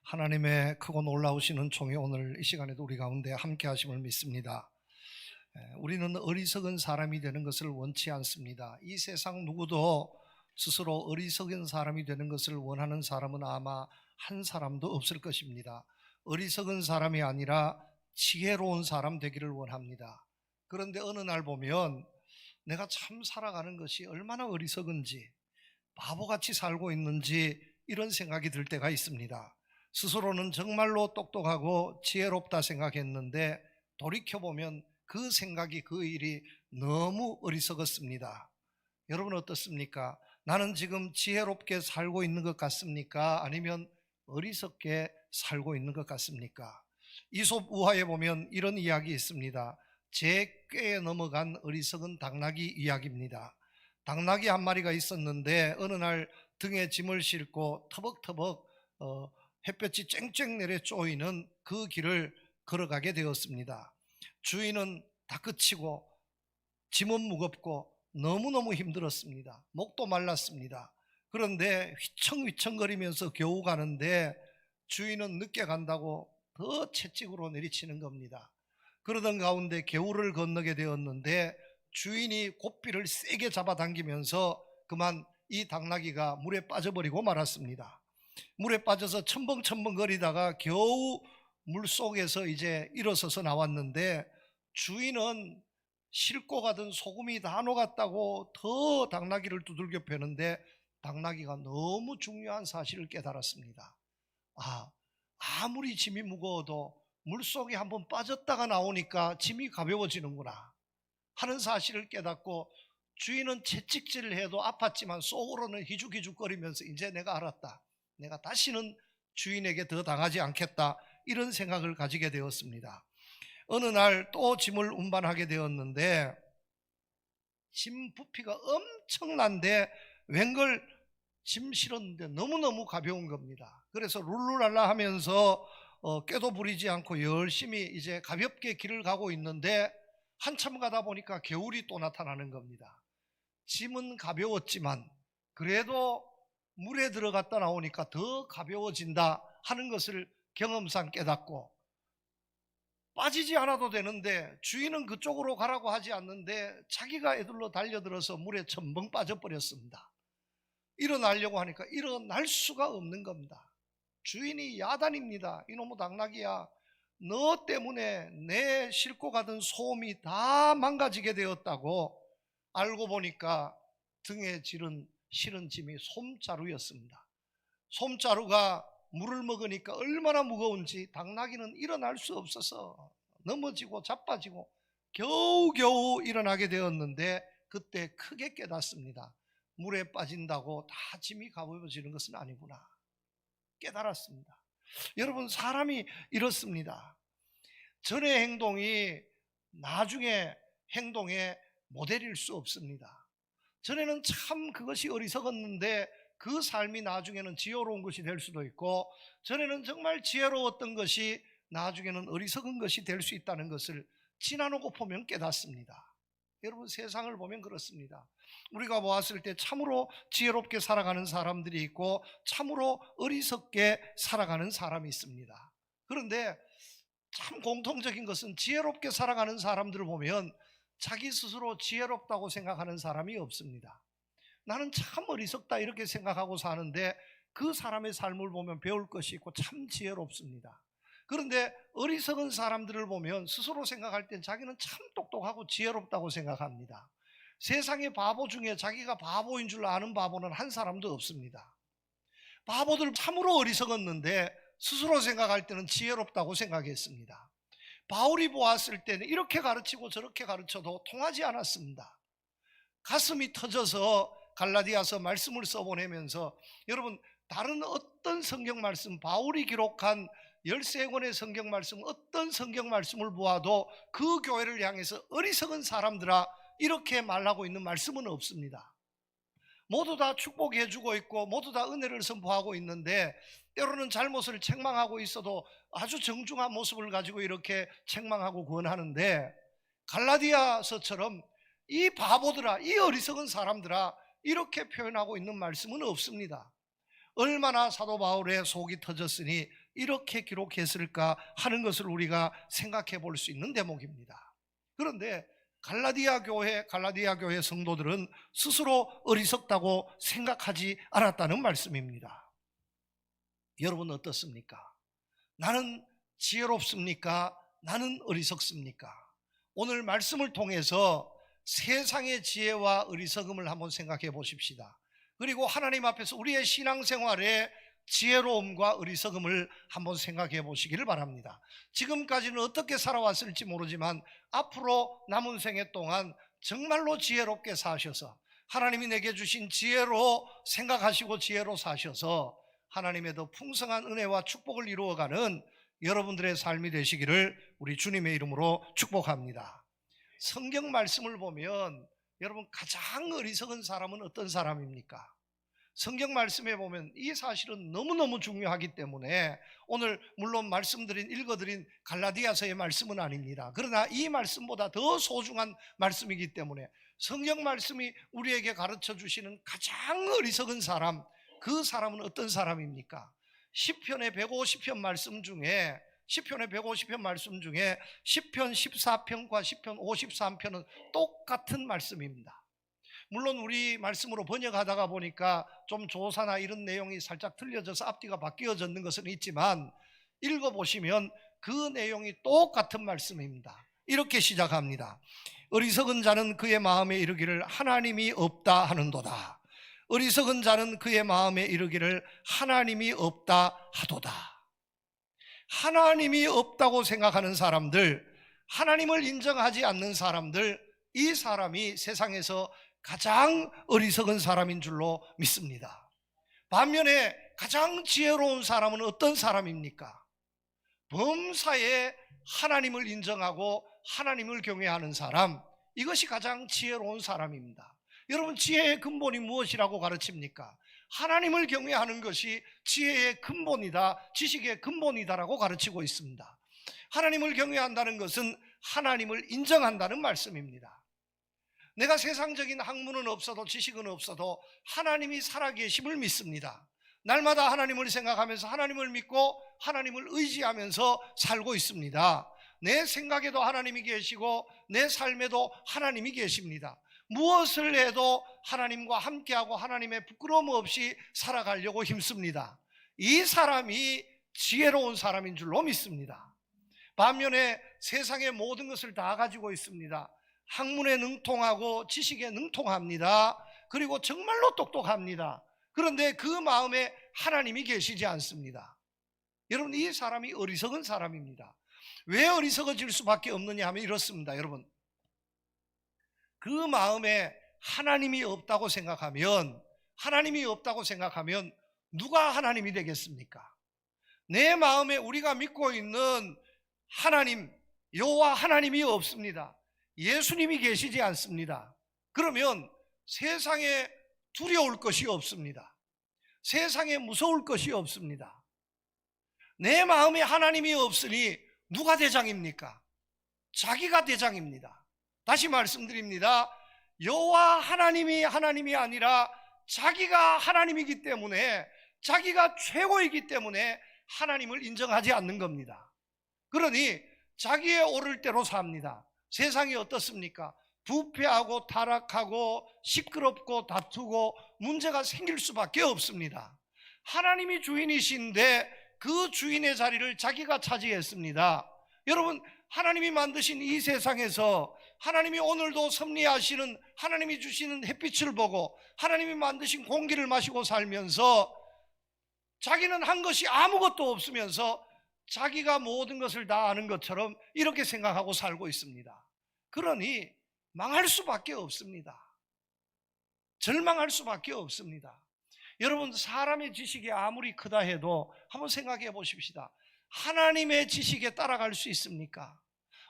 하나님의 크고 놀라우신 은총이 오늘 이 시간에도 우리 가운데 함께 하심을 믿습니다. 우리는 어리석은 사람이 되는 것을 원치 않습니다. 이 세상 누구도 스스로 어리석은 사람이 되는 것을 원하는 사람은 아마 한 사람도 없을 것입니다. 어리석은 사람이 아니라 지혜로운 사람 되기를 원합니다. 그런데 어느 날 보면 내가 참 살아가는 것이 얼마나 어리석은지, 바보같이 살고 있는지 이런 생각이 들 때가 있습니다. 스스로는 정말로 똑똑하고 지혜롭다 생각했는데 돌이켜보면 그 생각이, 그 일이 너무 어리석었습니다. 여러분 어떻습니까? 나는 지금 지혜롭게 살고 있는 것 같습니까? 아니면 어리석게 살고 있는 것 같습니까? 이솝 우화에 보면 이런 이야기 있습니다. 제 꾀에 넘어간 어리석은 당나귀 이야기입니다. 당나귀 한 마리가 있었는데 어느 날 등에 짐을 싣고 터벅터벅 햇볕이 쨍쨍 내려 쪼이는 그 길을 걸어가게 되었습니다. 주인은 다크치고 짐은 무겁고 너무너무 힘들었습니다. 목도 말랐습니다. 그런데 휘청휘청거리면서 겨우 가는데 주인은 늦게 간다고 더 채찍으로 내리치는 겁니다. 그러던 가운데 겨울을 건너게 되었는데 주인이 고삐를 세게 잡아당기면서 그만 이 당나귀가 물에 빠져버리고 말았습니다. 물에 빠져서 첨벙첨벙 거리다가 겨우 물속에서 이제 일어서서 나왔는데 주인은 싣고 가던 소금이 다 녹았다고 더 당나귀를 두들겨 패는데 당나귀가 너무 중요한 사실을 깨달았습니다. 아무리 짐이 무거워도 물속에 한번 빠졌다가 나오니까 짐이 가벼워지는구나 하는 사실을 깨닫고 주인은 채찍질을 해도 아팠지만 속으로는 희죽희죽거리면서 이제 내가 알았다. 내가 다시는 주인에게 더 당하지 않겠다. 이런 생각을 가지게 되었습니다. 어느 날 또 짐을 운반하게 되었는데 짐 부피가 엄청난데 웬걸 짐 실었는데 너무너무 가벼운 겁니다. 그래서 룰루랄라 하면서 꾀도 부리지 않고 열심히 이제 가볍게 길을 가고 있는데 한참 가다 보니까 겨울이 또 나타나는 겁니다. 짐은 가벼웠지만 그래도 물에 들어갔다 나오니까 더 가벼워진다 하는 것을 경험상 깨닫고 빠지지 않아도 되는데 주인은 그쪽으로 가라고 하지 않는데 자기가 애들로 달려들어서 물에 첨벙 빠져버렸습니다. 일어나려고 하니까 일어날 수가 없는 겁니다. 주인이 야단입니다. 이놈의 당나귀야, 너 때문에 내 싣고 가던 소음이 다 망가지게 되었다고. 알고 보니까 등에 실은 짐이 솜자루였습니다. 솜자루가 물을 먹으니까 얼마나 무거운지 당나귀는 일어날 수 없어서 넘어지고 자빠지고 겨우겨우 일어나게 되었는데 그때 크게 깨닫습니다. 물에 빠진다고 다 짐이 가벼워지는 것은 아니구나 깨달았습니다. 여러분, 사람이 이렇습니다. 전의 행동이 나중에 행동의 모델일 수 없습니다. 전에는 참 그것이 어리석었는데 그 삶이 나중에는 지혜로운 것이 될 수도 있고, 전에는 정말 지혜로웠던 것이 나중에는 어리석은 것이 될 수 있다는 것을 지나놓고 보면 깨닫습니다. 여러분, 세상을 보면 그렇습니다. 우리가 보았을 때 참으로 지혜롭게 살아가는 사람들이 있고 참으로 어리석게 살아가는 사람이 있습니다. 그런데 참 공통적인 것은 지혜롭게 살아가는 사람들을 보면 자기 스스로 지혜롭다고 생각하는 사람이 없습니다. 나는 참 어리석다 이렇게 생각하고 사는데 그 사람의 삶을 보면 배울 것이 있고 참 지혜롭습니다. 그런데 어리석은 사람들을 보면 스스로 생각할 땐 자기는 참 똑똑하고 지혜롭다고 생각합니다. 세상의 바보 중에 자기가 바보인 줄 아는 바보는 한 사람도 없습니다. 바보들 참으로 어리석었는데 스스로 생각할 때는 지혜롭다고 생각했습니다. 바울이 보았을 때는 이렇게 가르치고 저렇게 가르쳐도 통하지 않았습니다. 가슴이 터져서 갈라디아서 말씀을 써보내면서, 여러분, 다른 어떤 성경 말씀, 바울이 기록한 13권의 성경 말씀, 어떤 성경 말씀을 보아도 그 교회를 향해서 어리석은 사람들아 이렇게 말하고 있는 말씀은 없습니다. 모두 다 축복해 주고 있고 모두 다 은혜를 선포하고 있는데 때로는 잘못을 책망하고 있어도 아주 정중한 모습을 가지고 이렇게 책망하고 구원하는데, 갈라디아서처럼 이 바보들아, 이 어리석은 사람들아 이렇게 표현하고 있는 말씀은 없습니다. 얼마나 사도 바울의 속이 터졌으니 이렇게 기록했을까 하는 것을 우리가 생각해 볼 수 있는 대목입니다. 그런데 갈라디아 교회 성도들은 스스로 어리석다고 생각하지 않았다는 말씀입니다. 여러분 어떻습니까? 나는 지혜롭습니까? 나는 어리석습니까? 오늘 말씀을 통해서 세상의 지혜와 어리석음을 한번 생각해 보십시다. 그리고 하나님 앞에서 우리의 신앙생활에 지혜로움과 어리석음을 한번 생각해 보시기를 바랍니다. 지금까지는 어떻게 살아왔을지 모르지만 앞으로 남은 생애 동안 정말로 지혜롭게 사셔서 하나님이 내게 주신 지혜로 생각하시고 지혜로 사셔서 하나님의 더 풍성한 은혜와 축복을 이루어가는 여러분들의 삶이 되시기를 우리 주님의 이름으로 축복합니다. 성경 말씀을 보면 여러분 가장 어리석은 사람은 어떤 사람입니까? 성경 말씀에 보면 이 사실은 너무너무 중요하기 때문에 오늘 물론 읽어드린 갈라디아서의 말씀은 아닙니다. 그러나 이 말씀보다 더 소중한 말씀이기 때문에 성경 말씀이 우리에게 가르쳐 주시는 가장 어리석은 사람, 그 사람은 어떤 사람입니까? 시편의 150편 말씀 중에 시편 14편과 시편 53편은 똑같은 말씀입니다. 물론 우리 말씀으로 번역하다가 보니까 좀 조사나 이런 내용이 살짝 틀려져서 앞뒤가 바뀌어졌는 것은 있지만 읽어보시면 그 내용이 똑같은 말씀입니다. 이렇게 시작합니다. 어리석은 자는 그의 마음에 이르기를 하나님이 없다 하는도다. 어리석은 자는 그의 마음에 이르기를 하나님이 없다 하도다. 하나님이 없다고 생각하는 사람들, 하나님을 인정하지 않는 사람들, 이 사람이 세상에서 가장 어리석은 사람인 줄로 믿습니다. 반면에 가장 지혜로운 사람은 어떤 사람입니까? 범사에 하나님을 인정하고 하나님을 경외하는 사람, 이것이 가장 지혜로운 사람입니다. 여러분 지혜의 근본이 무엇이라고 가르칩니까? 하나님을 경외하는 것이 지혜의 근본이다, 지식의 근본이다라고 가르치고 있습니다. 하나님을 경외한다는 것은 하나님을 인정한다는 말씀입니다. 내가 세상적인 학문은 없어도 지식은 없어도 하나님이 살아계심을 믿습니다. 날마다 하나님을 생각하면서 하나님을 믿고 하나님을 의지하면서 살고 있습니다. 내 생각에도 하나님이 계시고 내 삶에도 하나님이 계십니다. 무엇을 해도 하나님과 함께하고 하나님의 부끄러움 없이 살아가려고 힘씁니다. 이 사람이 지혜로운 사람인 줄로 믿습니다. 반면에 세상의 모든 것을 다 가지고 있습니다. 학문에 능통하고 지식에 능통합니다. 그리고 정말로 똑똑합니다. 그런데 그 마음에 하나님이 계시지 않습니다. 여러분 이 사람이 어리석은 사람입니다. 왜 어리석어질 수밖에 없느냐 하면 이렇습니다. 여러분 그 마음에 하나님이 없다고 생각하면 누가 하나님이 되겠습니까? 내 마음에 우리가 믿고 있는 하나님, 여호와 하나님이 없습니다. 예수님이 계시지 않습니다. 그러면 세상에 두려울 것이 없습니다. 세상에 무서울 것이 없습니다. 내 마음에 하나님이 없으니 누가 대장입니까? 자기가 대장입니다. 다시 말씀드립니다. 여호와 하나님이 아니라 자기가 하나님이기 때문에, 자기가 최고이기 때문에 하나님을 인정하지 않는 겁니다. 그러니 자기의 오를 대로 삽니다. 세상이 어떻습니까? 부패하고 타락하고 시끄럽고 다투고 문제가 생길 수밖에 없습니다. 하나님이 주인이신데 그 주인의 자리를 자기가 차지했습니다. 여러분 하나님이 만드신 이 세상에서 하나님이 오늘도 섭리하시는, 하나님이 주시는 햇빛을 보고 하나님이 만드신 공기를 마시고 살면서 자기는 한 것이 아무것도 없으면서 자기가 모든 것을 다 아는 것처럼 이렇게 생각하고 살고 있습니다. 그러니 망할 수밖에 없습니다. 절망할 수밖에 없습니다. 여러분 사람의 지식이 아무리 크다 해도 한번 생각해 보십시다. 하나님의 지식에 따라갈 수 있습니까?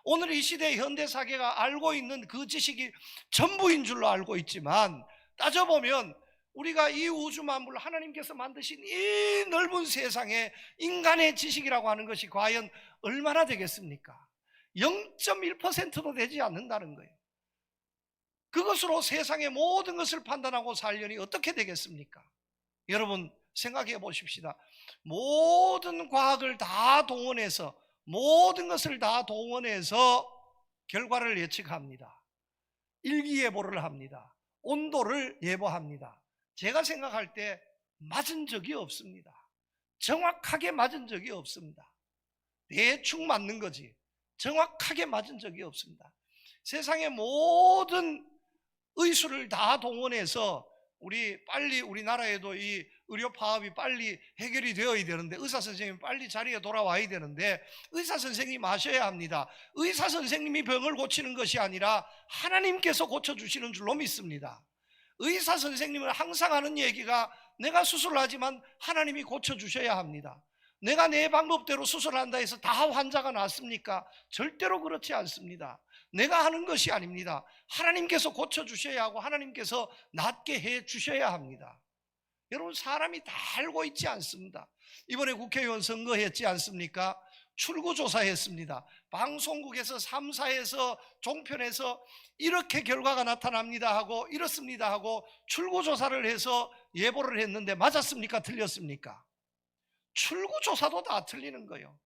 오늘 이 시대 현대사계가 알고 있는 그 지식이 전부인 줄로 알고 있지만 따져보면 우리가 이 우주 만물 하나님께서 만드신 이 넓은 세상에 인간의 지식이라고 하는 것이 과연 얼마나 되겠습니까? 0.1%도 되지 않는다는 거예요. 그것으로 세상의 모든 것을 판단하고 살려니 어떻게 되겠습니까? 여러분 생각해 보십시다. 모든 과학을 다 동원해서, 모든 것을 다 동원해서 결과를 예측합니다. 일기예보를 합니다. 온도를 예보합니다. 제가 생각할 때 맞은 적이 없습니다. 정확하게 맞은 적이 없습니다. 대충 맞는 거지 정확하게 맞은 적이 없습니다. 세상의 모든 의술을 다 동원해서 빨리 우리나라에도 이 의료 파업이 빨리 해결이 되어야 되는데, 의사 선생님이 빨리 자리에 돌아와야 되는데, 의사 선생님이 아셔야 합니다. 의사 선생님이 병을 고치는 것이 아니라 하나님께서 고쳐주시는 줄로 믿습니다. 의사 선생님은 항상 하는 얘기가, 내가 수술하지만 하나님이 고쳐주셔야 합니다. 내가 내 방법대로 수술한다 해서 다 환자가 낫습니까? 절대로 그렇지 않습니다. 내가 하는 것이 아닙니다. 하나님께서 고쳐주셔야 하고 하나님께서 낫게 해주셔야 합니다. 여러분, 사람이 다 알고 있지 않습니다. 이번에 국회의원 선거했지 않습니까? 출구조사했습니다. 방송국에서 3사에서 종편에서 이렇게 결과가 나타납니다 하고, 이렇습니다 하고 출구조사를 해서 예보를 했는데 맞았습니까? 틀렸습니까? 출구조사도 다 틀리는 거예요.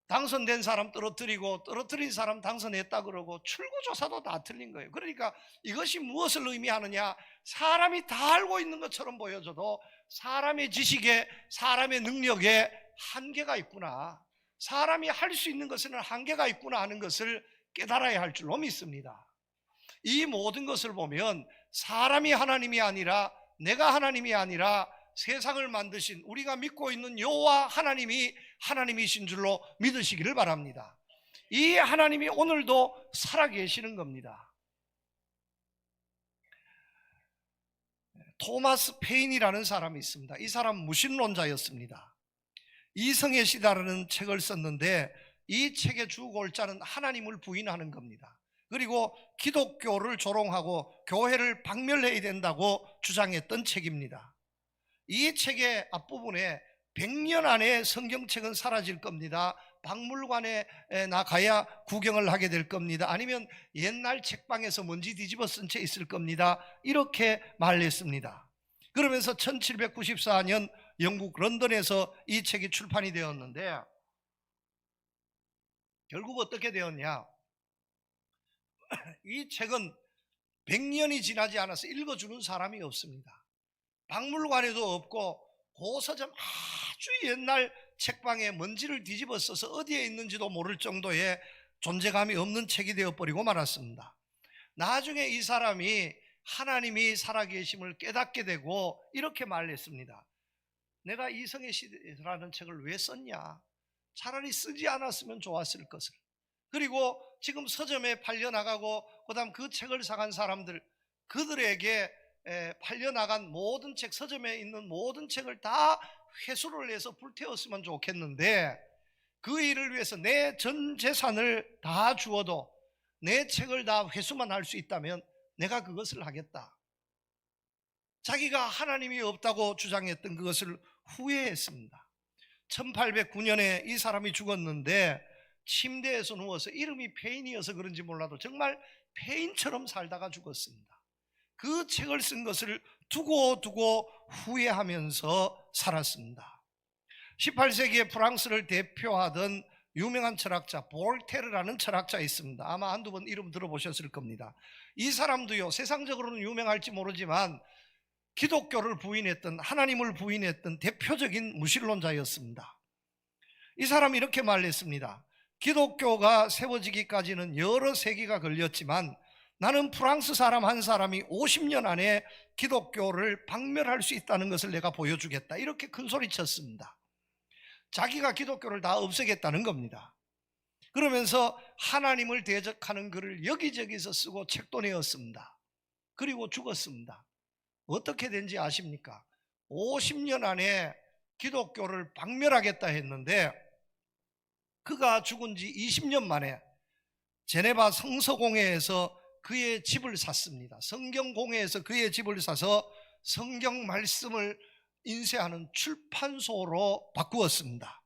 당선된 사람 떨어뜨리고 떨어뜨린 사람 당선했다 그러고 출구조사도 다 틀린 거예요. 그러니까 이것이 무엇을 의미하느냐, 사람이 다 알고 있는 것처럼 보여져도 사람의 지식에, 사람의 능력에 한계가 있구나, 사람이 할 수 있는 것에는 한계가 있구나 하는 것을 깨달아야 할 줄로 믿습니다. 이 모든 것을 보면 사람이 하나님이 아니라, 내가 하나님이 아니라 세상을 만드신 우리가 믿고 있는 여호와 하나님이 하나님이신 줄로 믿으시기를 바랍니다. 이 하나님이 오늘도 살아계시는 겁니다. 토마스 페인이라는 사람이 있습니다. 이 사람 무신론자였습니다. 이성의 시다라는 책을 썼는데, 이 책의 주골자는 하나님을 부인하는 겁니다. 그리고 기독교를 조롱하고 교회를 박멸해야 된다고 주장했던 책입니다. 이 책의 앞부분에 100년 안에 성경책은 사라질 겁니다. 박물관에 나가야 구경을 하게 될 겁니다. 아니면 옛날 책방에서 먼지 뒤집어 쓴 채 있을 겁니다. 이렇게 말했습니다. 그러면서 1794년 영국 런던에서 이 책이 출판이 되었는데, 결국 어떻게 되었냐, 이 책은 100년이 지나지 않아서 읽어주는 사람이 없습니다. 박물관에도 없고 고서점 아주 옛날 책방에 먼지를 뒤집어 써서 어디에 있는지도 모를 정도의 존재감이 없는 책이 되어버리고 말았습니다. 나중에 이 사람이 하나님이 살아계심을 깨닫게 되고 이렇게 말했습니다. 내가 이성의 시대라는 책을 왜 썼냐, 차라리 쓰지 않았으면 좋았을 것을. 그리고 지금 서점에 팔려나가고 그 다음 그 책을 사간 사람들, 그들에게 팔려나간 모든 책, 서점에 있는 모든 책을 다 회수를 해서 불태웠으면 좋겠는데, 그 일을 위해서 내 전 재산을 다 주어도 내 책을 다 회수만 할 수 있다면 내가 그것을 하겠다. 자기가 하나님이 없다고 주장했던 그것을 후회했습니다. 1809년에 이 사람이 죽었는데, 침대에서 누워서, 이름이 페인이어서 그런지 몰라도 정말 페인처럼 살다가 죽었습니다. 그 책을 쓴 것을 두고 후회하면서 살았습니다. 18세기에 프랑스를 대표하던 유명한 철학자 볼테르라는 철학자 있습니다. 아마 한두 번 이름 들어보셨을 겁니다. 이 사람도요, 세상적으로는 유명할지 모르지만 기독교를 부인했던, 하나님을 부인했던 대표적인 무신론자였습니다. 이 사람이 이렇게 말했습니다. 기독교가 세워지기까지는 여러 세기가 걸렸지만 나는 프랑스 사람 한 사람이 50년 안에 기독교를 박멸할 수 있다는 것을 내가 보여주겠다, 이렇게 큰 소리 쳤습니다. 자기가 기독교를 다 없애겠다는 겁니다. 그러면서 하나님을 대적하는 글을 여기저기서 쓰고 책도 내었습니다. 그리고 죽었습니다. 어떻게 된지 아십니까? 50년 안에 기독교를 박멸하겠다 했는데, 그가 죽은 지 20년 만에 제네바 성서공회에서 그의 집을 샀습니다. 성경공회에서 그의 집을 사서 성경 말씀을 인쇄하는 출판소로 바꾸었습니다.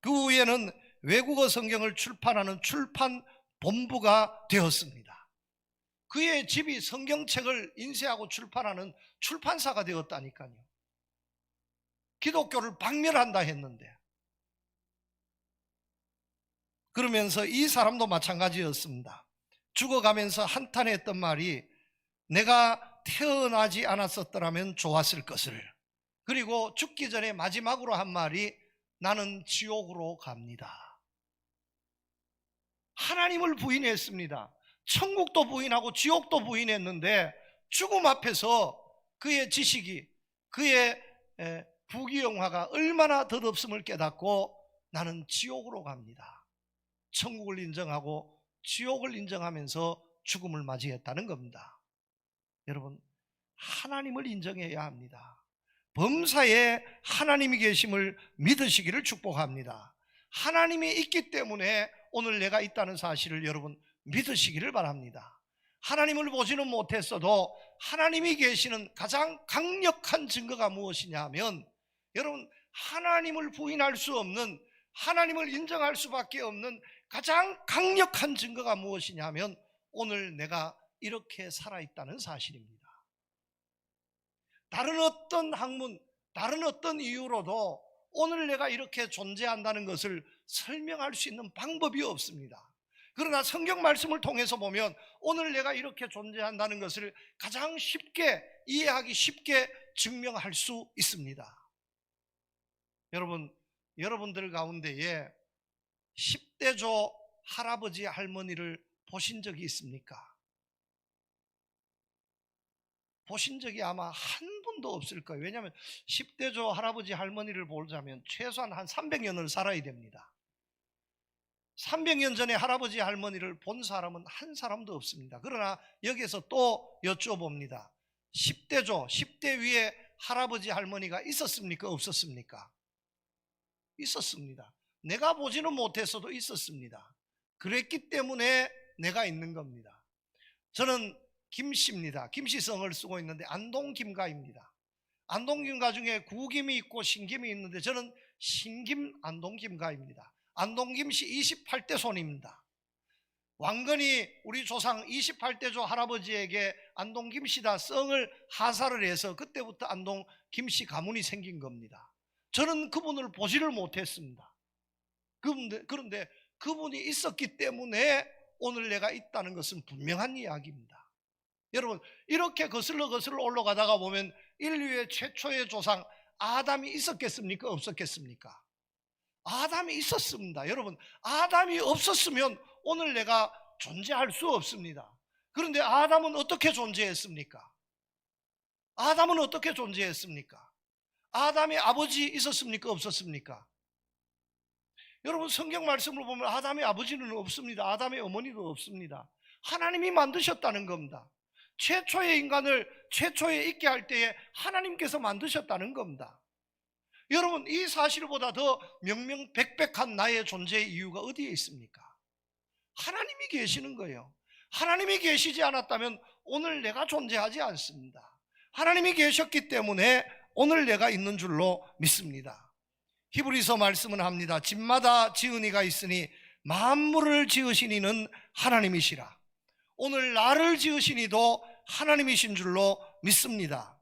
그 후에는 외국어 성경을 출판하는 출판 본부가 되었습니다. 그의 집이 성경책을 인쇄하고 출판하는 출판사가 되었다니까요. 기독교를 박멸한다 했는데, 그러면서 이 사람도 마찬가지였습니다. 죽어가면서 한탄했던 말이 내가 태어나지 않았었더라면 좋았을 것을, 그리고 죽기 전에 마지막으로 한 말이 나는 지옥으로 갑니다. 하나님을 부인했습니다. 천국도 부인하고 지옥도 부인했는데 죽음 앞에서 그의 지식이, 그의 부귀영화가 얼마나 덧없음을 깨닫고 나는 지옥으로 갑니다. 천국을 인정하고 지옥을 인정하면서 죽음을 맞이했다는 겁니다. 여러분, 하나님을 인정해야 합니다. 범사에 하나님이 계심을 믿으시기를 축복합니다. 하나님이 있기 때문에 오늘 내가 있다는 사실을 여러분 믿으시기를 바랍니다. 하나님을 보지는 못했어도 하나님이 계시는 가장 강력한 증거가 무엇이냐 하면, 여러분, 하나님을 부인할 수 없는, 하나님을 인정할 수밖에 없는 가장 강력한 증거가 무엇이냐 하면 오늘 내가 이렇게 살아있다는 사실입니다. 다른 어떤 학문, 다른 어떤 이유로도 오늘 내가 이렇게 존재한다는 것을 설명할 수 있는 방법이 없습니다. 그러나 성경 말씀을 통해서 보면 오늘 내가 이렇게 존재한다는 것을 가장 쉽게 이해하기 쉽게 증명할 수 있습니다. 여러분, 여러분들 가운데에 10대조 할아버지 할머니를 보신 적이 있습니까? 보신 적이 아마 한 분도 없을 거예요. 왜냐하면 10대조 할아버지 할머니를 보자면 최소한 한 300년을 살아야 됩니다. 300년 전에 할아버지 할머니를 본 사람은 한 사람도 없습니다. 그러나 여기에서 또 여쭤봅니다. 10대조, 10대 위에 할아버지 할머니가 있었습니까? 없었습니까? 있었습니다. 내가 보지는 못했어도 있었습니다. 그랬기 때문에 내가 있는 겁니다. 저는 김씨입니다. 김씨성을 쓰고 있는데 안동김가입니다. 안동김가 중에 구김이 있고 신김이 있는데 저는 신김 안동김가입니다. 안동김씨 28대 손입니다. 왕건이 우리 조상 28대조 할아버지에게 안동김씨다 성을 하사를 해서 그때부터 안동김씨 가문이 생긴 겁니다. 저는 그분을 보지를 못했습니다. 그런데 그분이 있었기 때문에 오늘 내가 있다는 것은 분명한 이야기입니다. 여러분, 이렇게 거슬러 올라가다가 보면 인류의 최초의 조상 아담이 있었겠습니까? 없었겠습니까? 아담이 있었습니다. 여러분, 아담이 없었으면 오늘 내가 존재할 수 없습니다. 그런데 아담은 어떻게 존재했습니까? 아담은 어떻게 존재했습니까? 아담의 아버지 있었습니까? 없었습니까? 여러분, 성경 말씀을 보면 아담의 아버지는 없습니다. 아담의 어머니도 없습니다. 하나님이 만드셨다는 겁니다. 최초의 인간을 최초에 있게 할 때에 하나님께서 만드셨다는 겁니다. 여러분, 이 사실보다 더 명명백백한 나의 존재의 이유가 어디에 있습니까? 하나님이 계시는 거예요. 하나님이 계시지 않았다면 오늘 내가 존재하지 않습니다. 하나님이 계셨기 때문에 오늘 내가 있는 줄로 믿습니다. 히브리서 말씀은 합니다. 집마다 지은 이가 있으니 만물을 지으신 이는 하나님이시라. 오늘 나를 지으신 이도 하나님이신 줄로 믿습니다.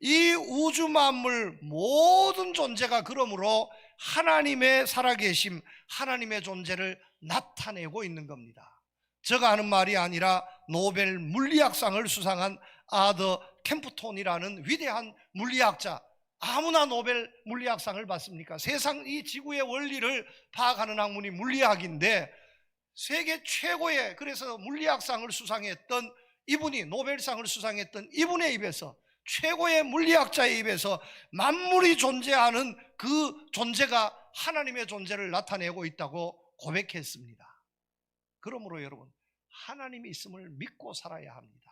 이 우주 만물 모든 존재가 그러므로 하나님의 살아계심, 하나님의 존재를 나타내고 있는 겁니다. 제가 하는 말이 아니라 노벨 물리학상을 수상한 아더 캠프톤이라는 위대한 물리학자, 아무나 노벨 물리학상을 받습니까? 세상 이 지구의 원리를 파악하는 학문이 물리학인데 세계 최고의, 그래서 물리학상을 수상했던 이분이, 노벨상을 수상했던 이분의 입에서, 최고의 물리학자의 입에서 만물이 존재하는 그 존재가 하나님의 존재를 나타내고 있다고 고백했습니다. 그러므로 여러분, 하나님이 있음을 믿고 살아야 합니다.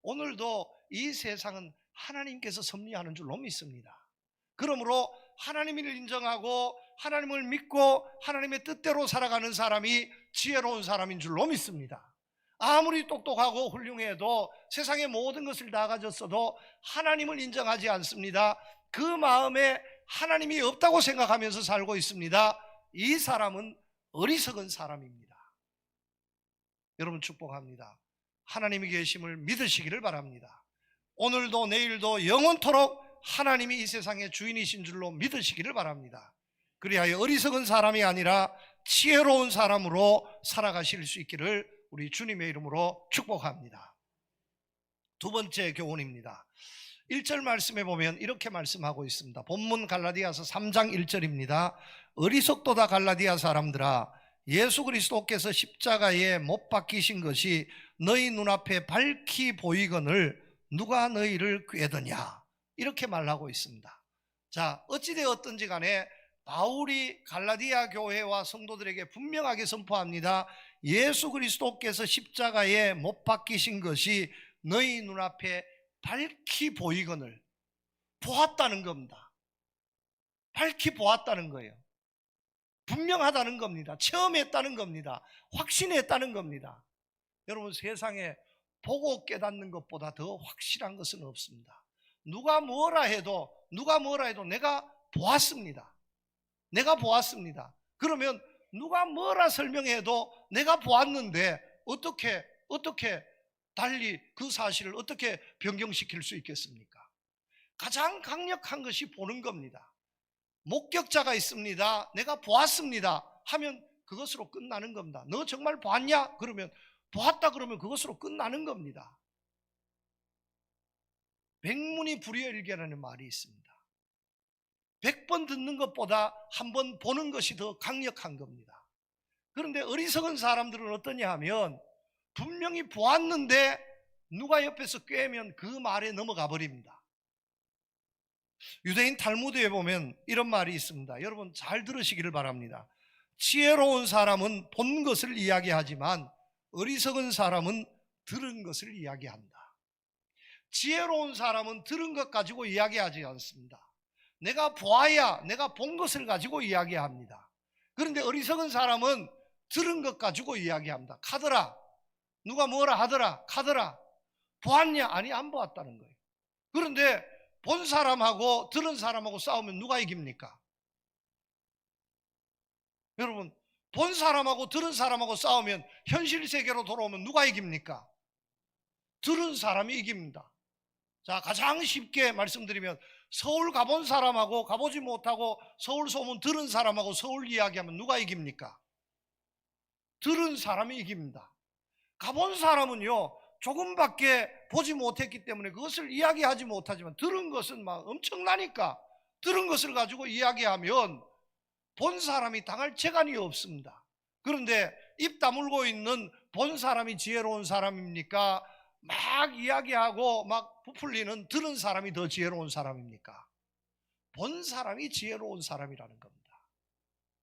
오늘도 이 세상은 하나님께서 섭리하는 줄로 믿습니다. 그러므로 하나님을 인정하고 하나님을 믿고 하나님의 뜻대로 살아가는 사람이 지혜로운 사람인 줄로 믿습니다. 아무리 똑똑하고 훌륭해도 세상의 모든 것을 다 가졌어도 하나님을 인정하지 않습니다. 그 마음에 하나님이 없다고 생각하면서 살고 있습니다. 이 사람은 어리석은 사람입니다. 여러분, 축복합니다. 하나님이 계심을 믿으시기를 바랍니다. 오늘도 내일도 영원토록 하나님이 이 세상의 주인이신 줄로 믿으시기를 바랍니다. 그리하여 어리석은 사람이 아니라 지혜로운 사람으로 살아가실 수 있기를 우리 주님의 이름으로 축복합니다. 두 번째 교훈입니다. 1절 말씀에 보면 이렇게 말씀하고 있습니다. 본문 갈라디아서 3장 1절입니다. 어리석도다 갈라디아 사람들아, 예수 그리스도께서 십자가에 못 박히신 것이 너희 눈앞에 밝히 보이거늘 누가 너희를 꾀더냐, 이렇게 말하고 있습니다. 자, 어찌되었든지 간에 바울이 갈라디아 교회와 성도들에게 분명하게 선포합니다. 예수 그리스도께서 십자가에 못 박히신 것이 너희 눈앞에 밝히 보이거늘, 보았다는 겁니다. 밝히 보았다는 거예요. 분명하다는 겁니다. 체험했다는 겁니다. 확신했다는 겁니다. 여러분, 세상에 보고 깨닫는 것보다 더 확실한 것은 없습니다. 누가 뭐라 해도 내가 보았습니다. 내가 보았습니다. 그러면 누가 뭐라 설명해도 내가 보았는데 어떻게 달리 그 사실을 어떻게 변경시킬 수 있겠습니까? 가장 강력한 것이 보는 겁니다. 목격자가 있습니다. 내가 보았습니다 하면 그것으로 끝나는 겁니다. 너 정말 보았냐? 그러면 보았다 그러면 그것으로 끝나는 겁니다. 백문이 불여일견이라는 말이 있습니다. 100번 듣는 것보다 한 번 보는 것이 더 강력한 겁니다. 그런데 어리석은 사람들은 어떠냐 하면 분명히 보았는데 누가 옆에서 꿰면 그 말에 넘어가 버립니다. 유대인 탈무드에 보면 이런 말이 있습니다. 여러분 잘 들으시기를 바랍니다. 지혜로운 사람은 본 것을 이야기하지만 어리석은 사람은 들은 것을 이야기한다. 지혜로운 사람은 들은 것 가지고 이야기하지 않습니다. 내가 보아야 내가 본 것을 가지고 이야기합니다. 그런데 어리석은 사람은 들은 것 가지고 이야기합니다. 카더라, 누가 뭐라 하더라, 카더라, 보았냐? 아니, 안 보았다는 거예요. 그런데 본 사람하고 들은 사람하고 싸우면 누가 이깁니까? 여러분, 본 사람하고 들은 사람하고 싸우면 현실 세계로 돌아오면 누가 이깁니까? 들은 사람이 이깁니다. 자, 가장 쉽게 말씀드리면 서울 가본 사람하고 가보지 못하고 서울 소문 들은 사람하고 서울 이야기하면 누가 이깁니까? 들은 사람이 이깁니다. 가본 사람은요, 조금밖에 보지 못했기 때문에 그것을 이야기하지 못하지만 들은 것은 막 엄청나니까 들은 것을 가지고 이야기하면 본 사람이 당할 재간이 없습니다. 그런데 입 다물고 있는 본 사람이 지혜로운 사람입니까? 막 이야기하고 막 부풀리는 들은 사람이 더 지혜로운 사람입니까? 본 사람이 지혜로운 사람이라는 겁니다.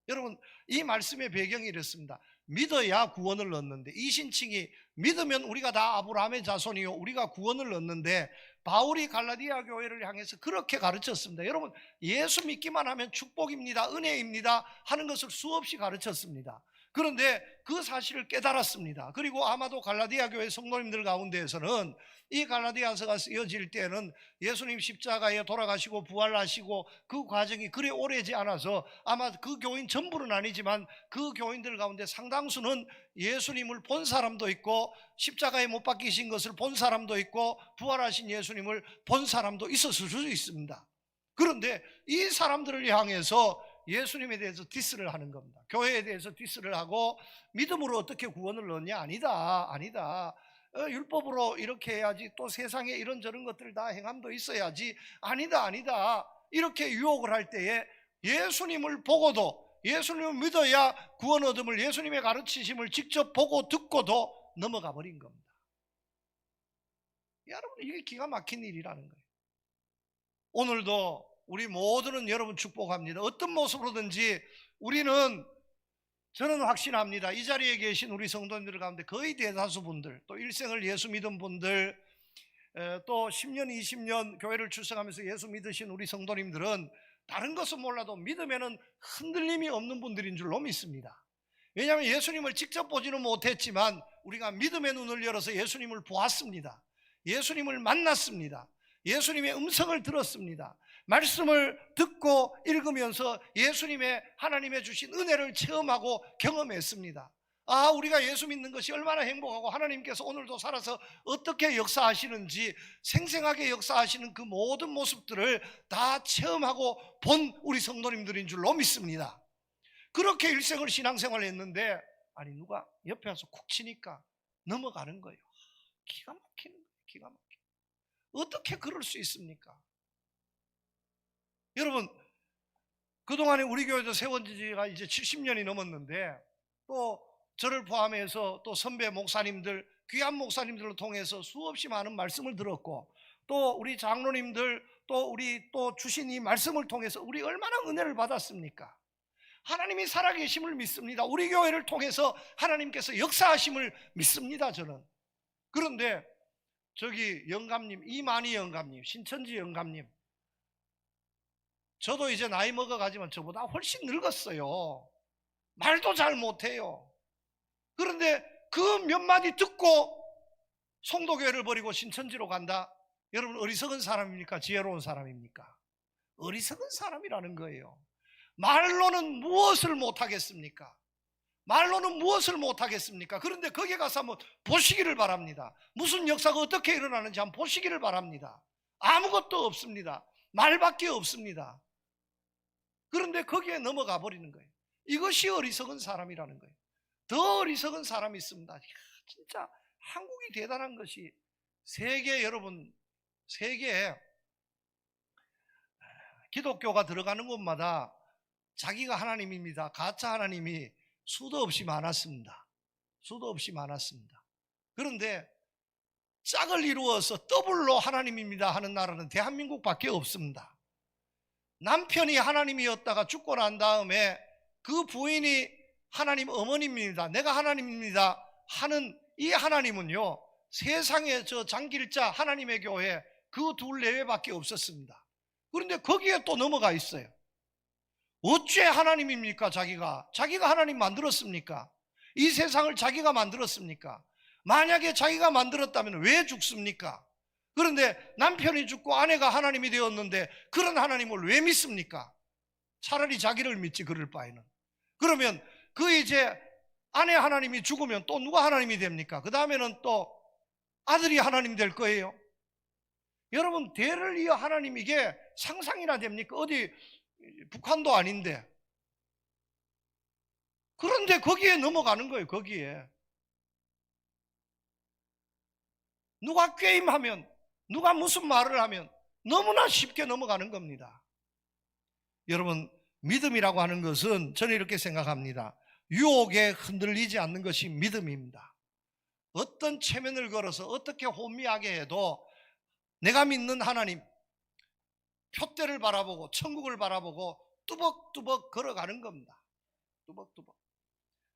여러분, 이 말씀의 배경이 이렇습니다. 믿어야 구원을 얻는데, 이신칭이 믿으면 우리가 다 아브라함의 자손이요 우리가 구원을 얻는데, 바울이 갈라디아 교회를 향해서 그렇게 가르쳤습니다. 여러분, 예수 믿기만 하면 축복입니다, 은혜입니다 하는 것을 수없이 가르쳤습니다. 그런데 그 사실을 깨달았습니다. 그리고 아마도 갈라디아 교회 성도님들 가운데에서는 이 갈라디아서가 쓰여질 때는 예수님 십자가에 돌아가시고 부활하시고 그 과정이 그리 오래지 않아서 아마 그 교인 전부는 아니지만 그 교인들 가운데 상당수는 예수님을 본 사람도 있고 십자가에 못 박히신 것을 본 사람도 있고 부활하신 예수님을 본 사람도 있었을 수 있습니다. 그런데 이 사람들을 향해서 예수님에 대해서 디스를 하는 겁니다. 교회에 대해서 디스를 하고 믿음으로 어떻게 구원을 얻냐? 아니다. 율법으로 이렇게 해야지, 또 세상에 이런저런 것들 다 행함도 있어야지, 아니다 이렇게 유혹을 할 때에 예수님을 보고도, 예수님을 믿어야 구원 얻음을, 예수님의 가르치심을 직접 보고 듣고도 넘어가 버린 겁니다. 여러분, 이게 기가 막힌 일이라는 거예요. 오늘도 우리 모두는 여러분 축복합니다. 어떤 모습으로든지 우리는, 저는 확신합니다. 이 자리에 계신 우리 성도님들 가운데 거의 대다수 분들, 또 일생을 예수 믿은 분들, 또 10년 20년 교회를 출석하면서 예수 믿으신 우리 성도님들은 다른 것은 몰라도 믿음에는 흔들림이 없는 분들인 줄로 믿습니다. 왜냐하면 예수님을 직접 보지는 못했지만 우리가 믿음의 눈을 열어서 예수님을 보았습니다. 예수님을 만났습니다. 예수님의 음성을 들었습니다. 말씀을 듣고 읽으면서 예수님의, 하나님의 주신 은혜를 체험하고 경험했습니다. 아, 우리가 예수 믿는 것이 얼마나 행복하고 하나님께서 오늘도 살아서 어떻게 역사하시는지 생생하게 역사하시는 그 모든 모습들을 다 체험하고 본 우리 성도님들인 줄로 믿습니다. 그렇게 일생을 신앙생활을 했는데 아니 누가 옆에 와서 쿡 치니까 넘어가는 거예요. 기가 막히는 거예요. 기가 막혀. 어떻게 그럴 수 있습니까? 여러분, 그동안에 우리 교회도 세운 지가 이제 70년이 넘었는데 또 저를 포함해서 또 선배 목사님들, 귀한 목사님들을 통해서 수없이 많은 말씀을 들었고 또 우리 장로님들 또 우리 또 주신 이 말씀을 통해서 우리 얼마나 은혜를 받았습니까? 하나님이 살아계심을 믿습니다. 우리 교회를 통해서 하나님께서 역사하심을 믿습니다. 저는. 그런데 저기 영감님, 이만희 영감님, 신천지 영감님, 저도 이제 나이 먹어가지만 저보다 훨씬 늙었어요. 말도 잘 못해요. 그런데 그 몇 마디 듣고 송도교회를 버리고 신천지로 간다? 여러분 어리석은 사람입니까? 지혜로운 사람입니까? 어리석은 사람이라는 거예요. 말로는 무엇을 못하겠습니까? 말로는 무엇을 못하겠습니까? 그런데 거기에 가서 한번 보시기를 바랍니다. 무슨 역사가 어떻게 일어나는지 한번 보시기를 바랍니다. 아무것도 없습니다. 말밖에 없습니다. 그런데 거기에 넘어가 버리는 거예요. 이것이 어리석은 사람이라는 거예요. 더 어리석은 사람이 있습니다. 진짜 한국이 대단한 것이 세계, 여러분 세계에 기독교가 들어가는 곳마다 자기가 하나님입니다, 가짜 하나님이 수도 없이 많았습니다. 수도 없이 많았습니다. 그런데 짝을 이루어서 더블로 하나님입니다 하는 나라는 대한민국밖에 없습니다. 남편이 하나님이었다가 죽고 난 다음에 그 부인이 하나님 어머니입니다, 내가 하나님입니다 하는 이 하나님은요, 세상에 저 장길자 하나님의 교회 그 둘 내외밖에 없었습니다. 그런데 거기에 또 넘어가 있어요. 어째 하나님입니까? 자기가 하나님 만들었습니까? 이 세상을 자기가 만들었습니까? 만약에 자기가 만들었다면 왜 죽습니까? 그런데 남편이 죽고 아내가 하나님이 되었는데 그런 하나님을 왜 믿습니까? 차라리 자기를 믿지 그럴 바에는. 그러면 그 이제 아내 하나님이 죽으면 또 누가 하나님이 됩니까? 그 다음에는 또 아들이 하나님 될 거예요. 여러분 대를 이어 하나님, 이게 상상이나 됩니까? 어디 북한도 아닌데. 그런데 거기에 넘어가는 거예요. 거기에 누가 게임하면, 누가 무슨 말을 하면 너무나 쉽게 넘어가는 겁니다. 여러분 믿음이라고 하는 것은 저는 이렇게 생각합니다. 유혹에 흔들리지 않는 것이 믿음입니다. 어떤 체면을 걸어서 어떻게 혼미하게 해도 내가 믿는 하나님, 표대를 바라보고 천국을 바라보고 뚜벅뚜벅 걸어가는 겁니다. 뚜벅뚜벅.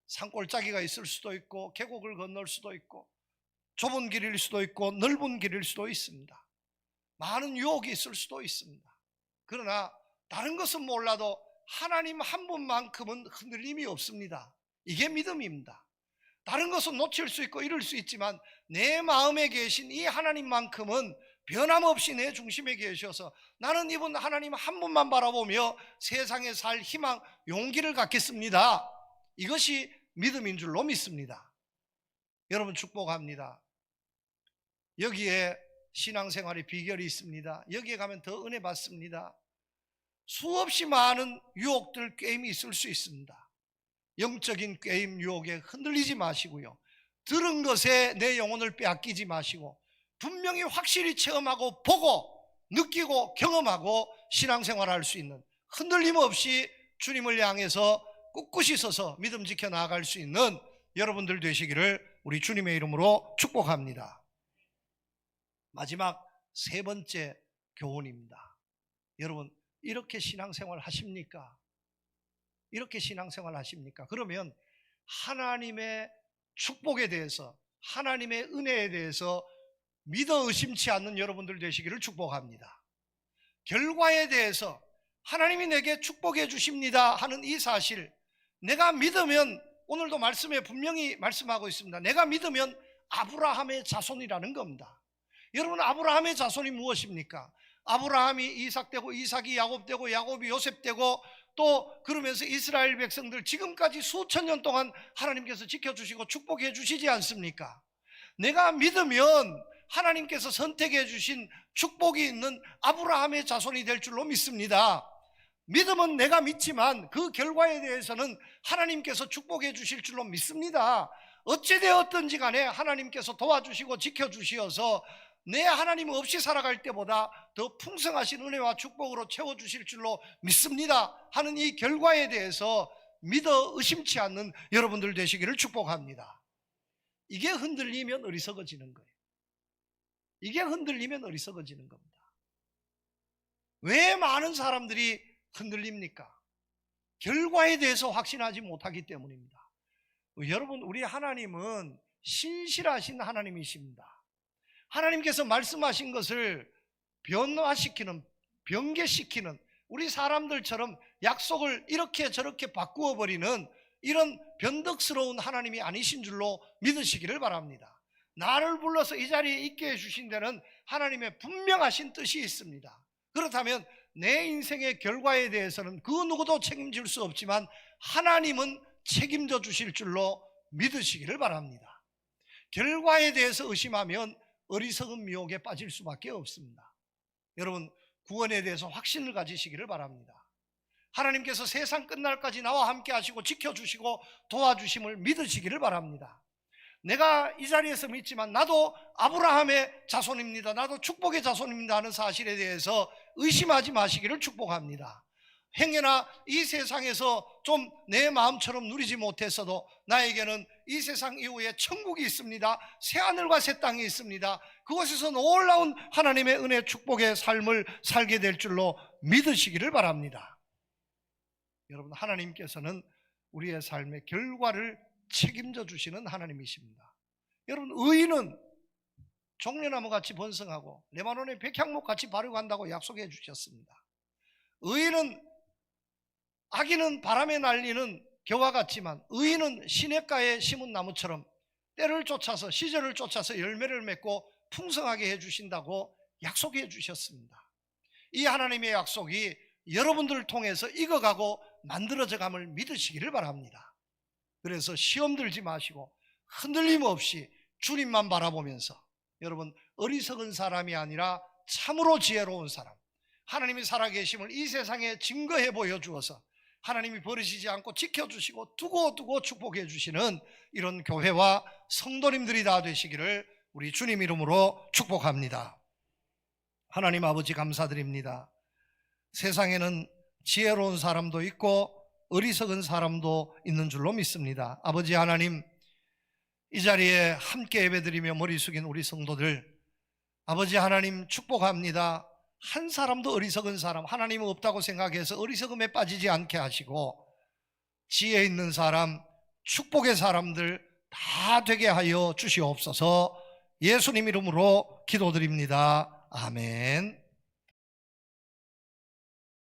산골짜기가 있을 수도 있고 계곡을 건널 수도 있고 좁은 길일 수도 있고 넓은 길일 수도 있습니다. 많은 유혹이 있을 수도 있습니다. 그러나 다른 것은 몰라도 하나님 한 분만큼은 흔들림이 없습니다. 이게 믿음입니다. 다른 것은 놓칠 수 있고 잃을 수 있지만 내 마음에 계신 이 하나님만큼은 변함없이 내 중심에 계셔서 나는 이분 하나님 한 분만 바라보며 세상에 살 희망, 용기를 갖겠습니다. 이것이 믿음인 줄로 믿습니다. 여러분 축복합니다. 여기에 신앙생활의 비결이 있습니다. 여기에 가면 더 은혜 받습니다. 수없이 많은 유혹들, 게임이 있을 수 있습니다. 영적인 게임 유혹에 흔들리지 마시고요, 들은 것에 내 영혼을 빼앗기지 마시고 분명히 확실히 체험하고 보고 느끼고 경험하고 신앙생활을 할 수 있는, 흔들림 없이 주님을 향해서 꿋꿋이 서서 믿음 지켜 나아갈 수 있는 여러분들 되시기를 우리 주님의 이름으로 축복합니다. 마지막 세 번째 교훈입니다. 여러분 이렇게 신앙생활 하십니까? 이렇게 신앙생활 하십니까? 그러면 하나님의 축복에 대해서, 하나님의 은혜에 대해서 믿어 의심치 않는 여러분들 되시기를 축복합니다. 결과에 대해서 하나님이 내게 축복해 주십니다 하는 이 사실, 내가 믿으면, 오늘도 말씀에 분명히 말씀하고 있습니다. 내가 믿으면 아브라함의 자손이라는 겁니다. 여러분 아브라함의 자손이 무엇입니까? 아브라함이 이삭 되고 이삭이 야곱 되고 야곱이 요셉 되고 또 그러면서 이스라엘 백성들 지금까지 수천 년 동안 하나님께서 지켜주시고 축복해 주시지 않습니까? 내가 믿으면 하나님께서 선택해 주신 축복이 있는 아브라함의 자손이 될 줄로 믿습니다. 믿음은 내가 믿지만 그 결과에 대해서는 하나님께서 축복해 주실 줄로 믿습니다. 어찌되었든지 간에 하나님께서 도와주시고 지켜주시어서 내 하나님 없이 살아갈 때보다 더 풍성하신 은혜와 축복으로 채워주실 줄로 믿습니다 하는 이 결과에 대해서 믿어 의심치 않는 여러분들 되시기를 축복합니다. 이게 흔들리면 어리석어지는 거예요. 이게 흔들리면 어리석어지는 겁니다. 왜 많은 사람들이 흔들립니까? 결과에 대해서 확신하지 못하기 때문입니다. 여러분, 우리 하나님은 신실하신 하나님이십니다. 하나님께서 말씀하신 것을 변화시키는, 변개시키는, 우리 사람들처럼 약속을 이렇게 저렇게 바꾸어 버리는 이런 변덕스러운 하나님이 아니신 줄로 믿으시기를 바랍니다. 나를 불러서 이 자리에 있게 해주신 데는 하나님의 분명하신 뜻이 있습니다. 그렇다면 내 인생의 결과에 대해서는 그 누구도 책임질 수 없지만 하나님은 책임져 주실 줄로 믿으시기를 바랍니다. 결과에 대해서 의심하면 어리석은 미혹에 빠질 수밖에 없습니다. 여러분, 구원에 대해서 확신을 가지시기를 바랍니다. 하나님께서 세상 끝날까지 나와 함께 하시고 지켜주시고 도와주심을 믿으시기를 바랍니다. 내가 이 자리에서 믿지만 나도 아브라함의 자손입니다, 나도 축복의 자손입니다 하는 사실에 대해서 의심하지 마시기를 축복합니다. 행여나 이 세상에서 좀 내 마음처럼 누리지 못했어도 나에게는 이 세상 이후에 천국이 있습니다. 새하늘과 새 땅이 있습니다. 그곳에서 놀라운 하나님의 은혜 축복의 삶을 살게 될 줄로 믿으시기를 바랍니다. 여러분, 하나님께서는 우리의 삶의 결과를 책임져 주시는 하나님이십니다. 여러분, 의인은 종려나무 같이 번성하고 레바논의 백향목 같이 발육한다고 약속해 주셨습니다. 의인은, 악인은 바람에 날리는 겨와 같지만 의인은 시냇가에 심은 나무처럼 때를 쫓아서, 시절을 쫓아서 열매를 맺고 풍성하게 해주신다고 약속해 주셨습니다. 이 하나님의 약속이 여러분들을 통해서 익어가고 만들어져감을 믿으시기를 바랍니다. 그래서 시험 들지 마시고 흔들림 없이 주님만 바라보면서, 여러분, 어리석은 사람이 아니라 참으로 지혜로운 사람, 하나님이 살아계심을 이 세상에 증거해 보여주어서 하나님이 버리시지 않고 지켜주시고 두고 축복해 주시는 이런 교회와 성도님들이 다 되시기를 우리 주님 이름으로 축복합니다. 하나님 아버지, 감사드립니다. 세상에는 지혜로운 사람도 있고 어리석은 사람도 있는 줄로 믿습니다. 아버지 하나님, 이 자리에 함께 예배드리며 머리 숙인 우리 성도들, 아버지 하나님 축복합니다. 한 사람도 어리석은 사람, 하나님은 없다고 생각해서 어리석음에 빠지지 않게 하시고 지혜 있는 사람, 축복의 사람들 다 되게 하여 주시옵소서. 예수님 이름으로 기도드립니다. 아멘.